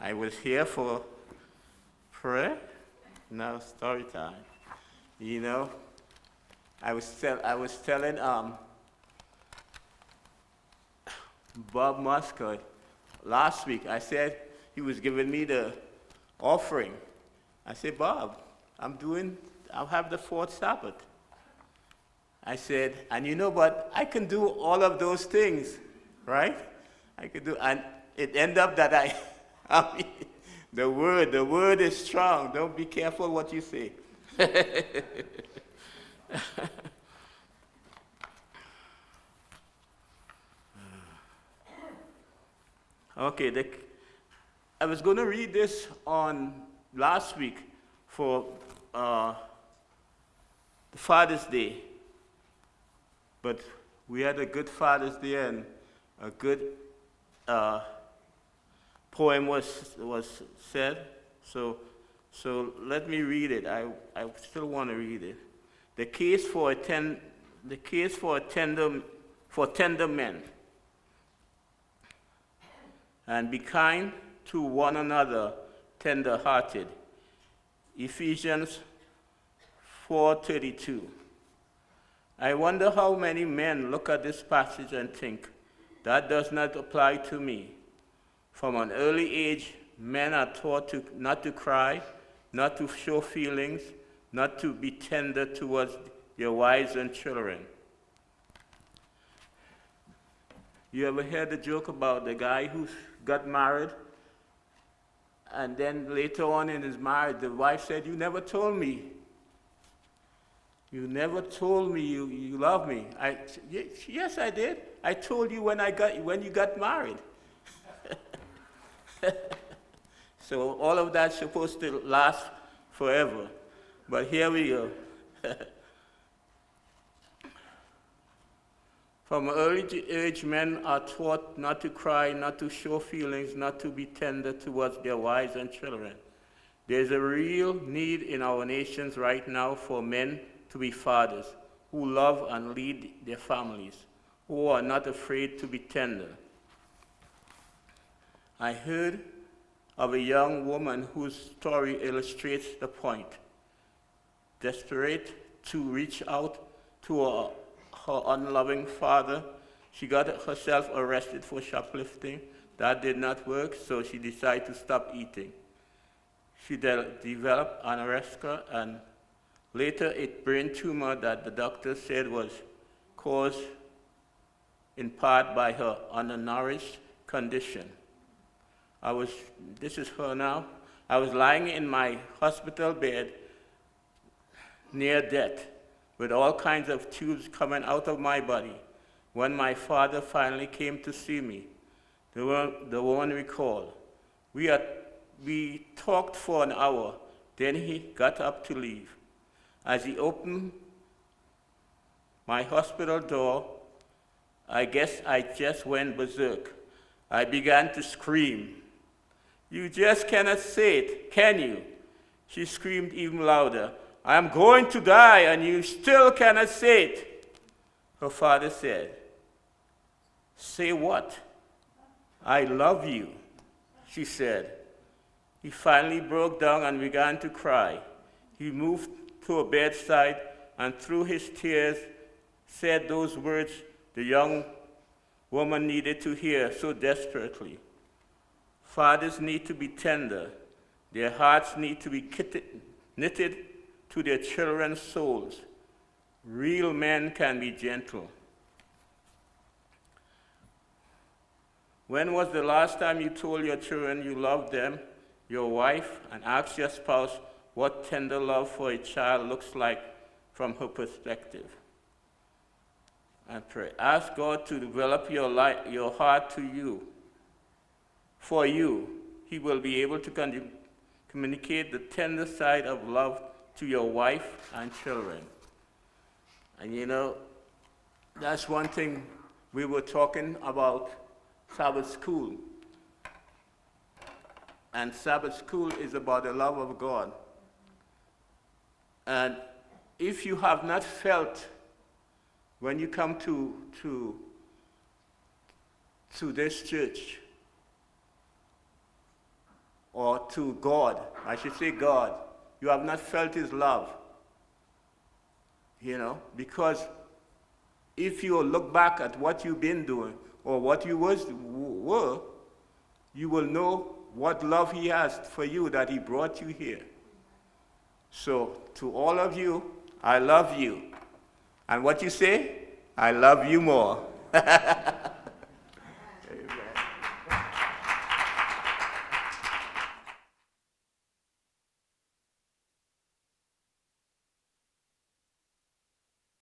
I was here for prayer. Now story time. You know, I was telling Bob Muscat last week. I said he was giving me the offering. I said, Bob, I'll have the fourth Sabbath. I said, and you know what? I can do all of those things, right? I could do, and it ended up that I mean, the word is strong. Don't be careful what you say. Okay, I was going to read this on last week for the Father's Day, but we had a good Father's Day and a good poem was said. So let me read it. I still want to read it. The case for tender men. And be kind to one another, tender-hearted. Ephesians 4:32. I wonder how many men look at this passage and think, that does not apply to me. From an early age, men are taught not to cry, not to show feelings, not to be tender towards their wives and children. You ever heard the joke about the guy who got married, and then later on in his marriage, the wife said, you never told me. You never told me you love me. Yes, I did. I told you when you got married. So all of that's supposed to last forever. But here we go. From early age, men are taught not to cry, not to show feelings, not to be tender towards their wives and children. There's a real need in our nations right now for men to be fathers who love and lead their families, who are not afraid to be tender. I heard of a young woman whose story illustrates the point. Desperate to reach out to her unloving father, she got herself arrested for shoplifting. That did not work, so she decided to stop eating. She developed anorexia and later a brain tumor that the doctor said was caused in part by her undernourished condition. This is her now. I was lying in my hospital bed near death, with all kinds of tubes coming out of my body, when my father finally came to see me, the one recalled. We talked for an hour, then he got up to leave. As he opened my hospital door, I guess I just went berserk. I began to scream. You just cannot say it, can you? She screamed even louder. I'm going to die, and you still cannot say it. Her father said, say what? I love you, she said. He finally broke down and began to cry. He moved to a bedside and through his tears said those words the young woman needed to hear so desperately. Fathers need to be tender. Their hearts need to be knitted to their children's souls. Real men can be gentle. When was the last time you told your children you loved them, your wife, and asked your spouse what tender love for a child looks like from her perspective? And pray. Ask God to develop your heart to you. For you, He will be able to communicate the tender side of love to your wife and children. And you know, that's one thing we were talking about Sabbath school. And Sabbath school is about the love of God. And if you have not felt when you come to this church or to God, I should say God, you have not felt his love. Because if you look back at what you've been doing or what you were, you will know what love he has for you, that he brought you here. So to all of you, I love you. And what you say? I love you more.